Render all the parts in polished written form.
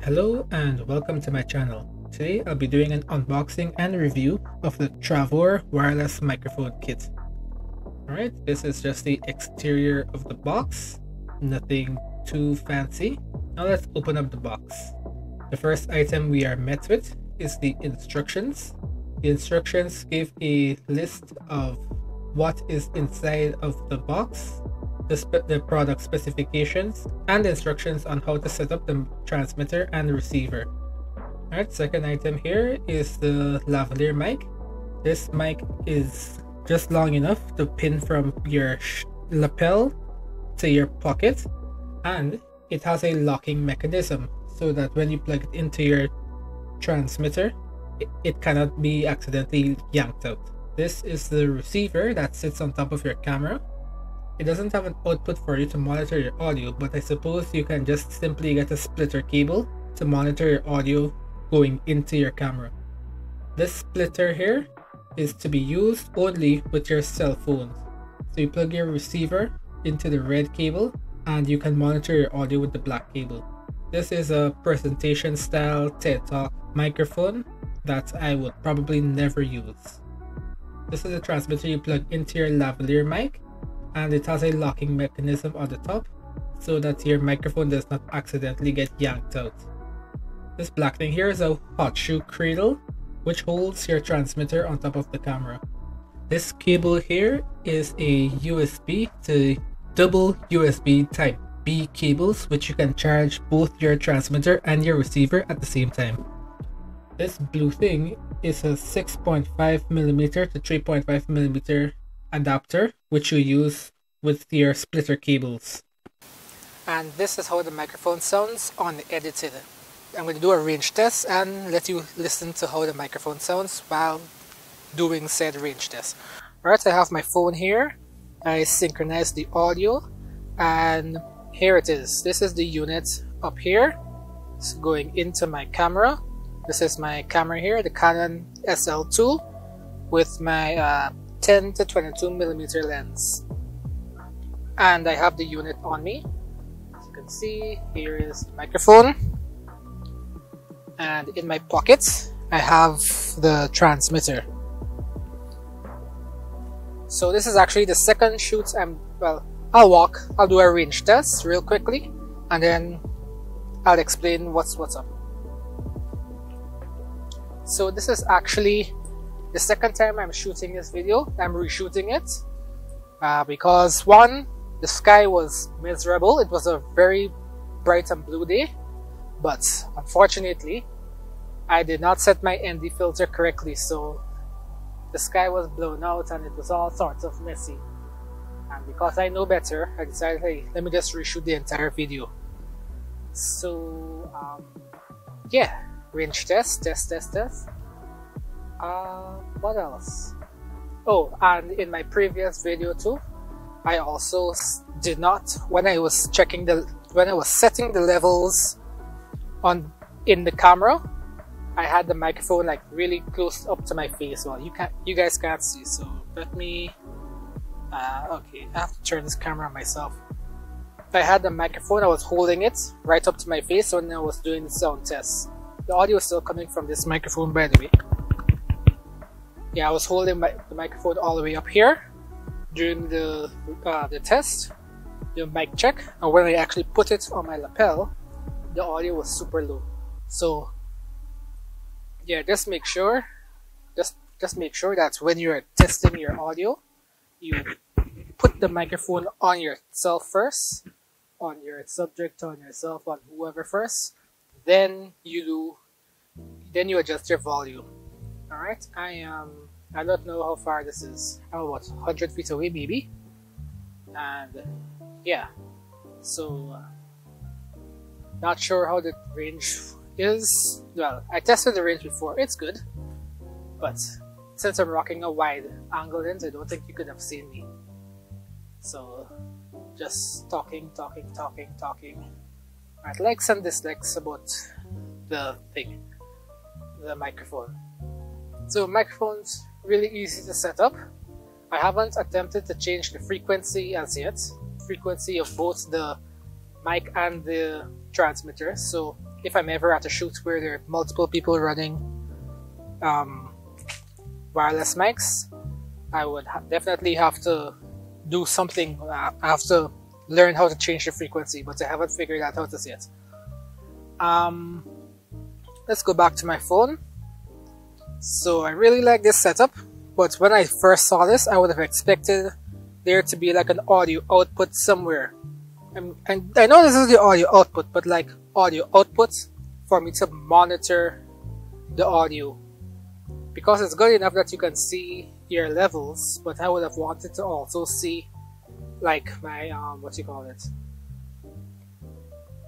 Hello and welcome to my channel. Today I'll be doing an unboxing and review of the Travor Wireless Microphone Kit. Alright, this is just the exterior of the box, nothing too fancy. Now let's open up the box. The first item we are met with is the instructions. The instructions give a list of what is inside of the box, the product specifications, and instructions on how to set up the transmitter and the receiver. Alright, second item here is the lavalier mic. This mic is just long enough to pin from your lapel to your pocket, and it has a locking mechanism so that when you plug it into your transmitter, it cannot be accidentally yanked out. This is the receiver that sits on top of your camera. It doesn't have an output for you to monitor your audio, but I suppose you can just simply get a splitter cable to monitor your audio going into your camera. This splitter here is to be used only with your cell phones. So you plug your receiver into the red cable and you can monitor your audio with the black cable. This is a presentation style TED Talk microphone that I would probably never use. This is a transmitter you plug into your lavalier mic, and it has a locking mechanism on the top so that your microphone does not accidentally get yanked out. This black thing here is a hot shoe cradle which holds your transmitter on top of the camera. This cable here is a USB to double USB type B cables, which you can charge both your transmitter and your receiver at the same time. This blue thing is a 6.5mm to 3.5mm adapter which you use with your splitter cables. And this is how the microphone sounds unedited. I'm going to do a range test and let you listen to how the microphone sounds while doing said range test. Alright, I have my phone here. I synchronize the audio and here it is. This is the unit up here. It's going into my camera. This is my camera here, the Canon SL2 with my 10 to 22mm lens. And I have the unit on me. As you can see, here is the microphone. And in my pocket, I have the transmitter. So this is actually the second shoot I'll do a range test real quickly and then I'll explain what's up. So this is actually the second time I'm shooting this video. I'm reshooting it because one, the sky was miserable. It was a very bright and blue day, but unfortunately I did not set my ND filter correctly, so the sky was blown out and it was all sorts of messy. And because I know better, I decided, hey, let me just reshoot the entire video. So yeah, range test. What else? Oh, and in my previous video too, I also did not, when I was setting the levels in the camera, I had the microphone like really close up to my face. Well, you guys can't see, so let me okay, I have to turn this camera on myself. I had the microphone, I was holding it right up to my face when I was doing the sound test. The audio is still coming from this microphone, by the way. Yeah, I was holding the microphone all the way up here during the test, the mic check, and when I actually put it on my lapel, the audio was super low. So yeah, just make sure that when you're testing your audio, you put the microphone on yourself first, on your subject, on yourself, on whoever first, then you adjust your volume. Alright, I don't know how far this is. I'm about 100 feet away maybe. And yeah, so not sure how the range is. Well, I tested the range before, it's good. But since I'm rocking a wide angle lens, I don't think you could have seen me. So just talking. Alright, likes and dislikes about the microphone. So microphone's really easy to set up. I haven't attempted to change the frequency as yet. Frequency of both the mic and the transmitter. So if I'm ever at a shoot where there are multiple people running wireless mics, I would definitely have to do something. I have to learn how to change the frequency, but I haven't figured out how to see it. Let's go back to my phone. So I really like this setup, but when I first saw this, I would have expected there to be like an audio output somewhere. And I know this is the audio output, but like audio output for me to monitor the audio. Because it's good enough that you can see your levels, but I would have wanted to also see like my what you call it.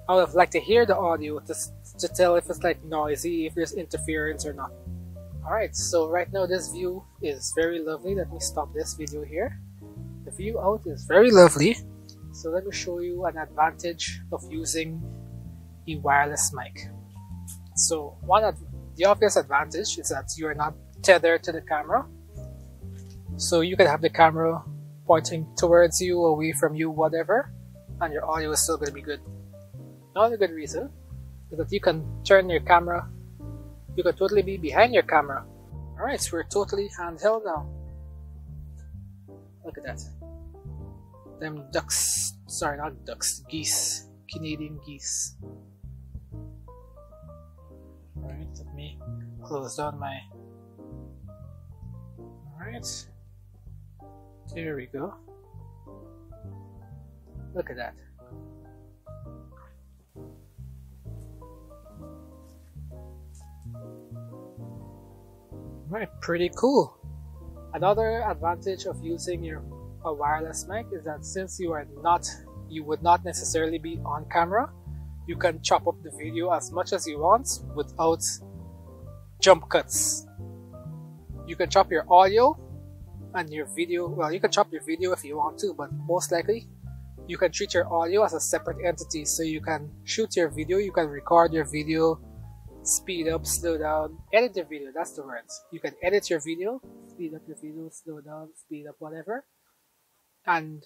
I would have liked to hear the audio to tell if it's like noisy, if there's interference or not. Alright, so right now this view is very lovely. Let me stop this video here. The view out is very lovely. So let me show you an advantage of using a wireless mic. So the obvious advantage is that you are not tethered to the camera. So you can have the camera pointing towards you, away from you, whatever, and your audio is still going to be good. Another good reason is that you can turn your camera, you can totally be behind your camera. Alright, so we're totally handheld now. Look at that. Them ducks, sorry, not ducks, geese, Canadian geese. Alright, let me close down my... Alright, there we go. Look at that. Alright, pretty cool. Another advantage of using a wireless mic is that since you would not necessarily be on camera, you can chop up the video as much as you want without jump cuts. You can chop your audio and your video, well, you can chop your video if you want to, but most likely you can treat your audio as a separate entity. So you can shoot your video, you can record your video, speed up, slow down, edit your video, that's the word. You can edit your video, speed up your video, slow down, speed up, whatever. And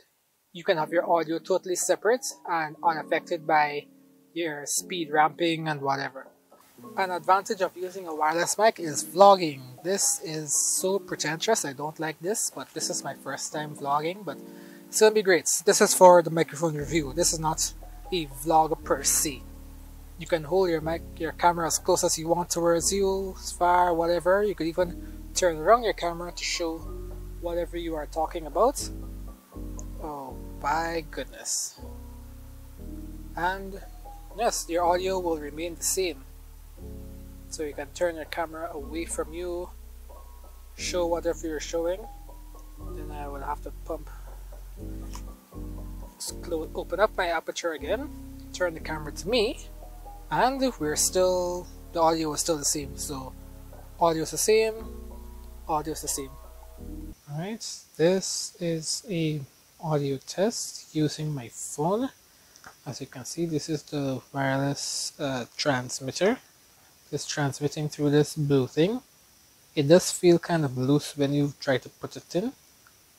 you can have your audio totally separate and unaffected by your speed ramping and whatever. An advantage of using a wireless mic is vlogging. This is so pretentious, I don't like this, but this is my first time vlogging, but it's gonna be great. This is for the microphone review. This is not a vlog per se. You can hold your camera as close as you want towards you, as far, whatever. You could even turn around your camera to show whatever you are talking about. Oh my goodness. And yes, your audio will remain the same. So you can turn your camera away from you, show whatever you're showing. Then I will have to open up my aperture again, turn the camera to me, and the audio is still the same. So audio is the same, audio is the same. Alright, this is a audio test using my phone. As you can see, this is the wireless transmitter. It's transmitting through this blue thing. It does feel kind of loose when you try to put it in,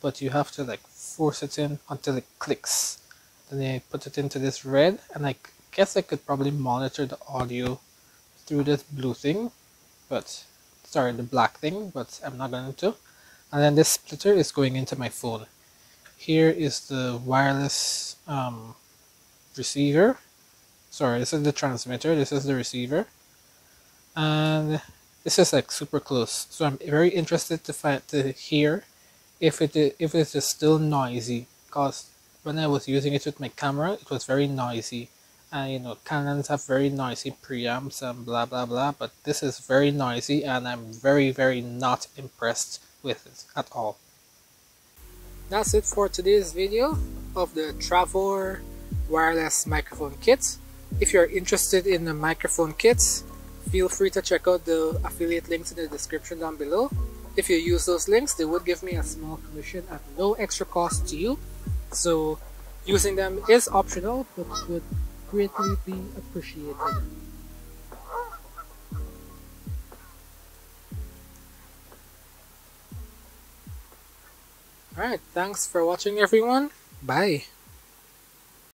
but you have to like force it in until it clicks. Then I put it into this red, and I guess I could probably monitor the audio through this blue thing, but sorry, the black thing, but I'm not going to. And then this splitter is going into my phone. Here is the wireless receiver. Sorry, this is the transmitter, this is the receiver. And this is like super close, so I'm very interested to hear if it is still noisy, because when I was using it with my camera, it was very noisy, and you know, Canons have very noisy preamps and blah blah blah, but this is very noisy and I'm very not impressed with it at all. That's it for today's video of the Travor Wireless Microphone Kit. If you're interested in the microphone kits, feel free to check out the affiliate links in the description down below. If you use those links, they would give me a small commission at no extra cost to you. So using them is optional, but would greatly be appreciated. Alright, thanks for watching everyone. Bye.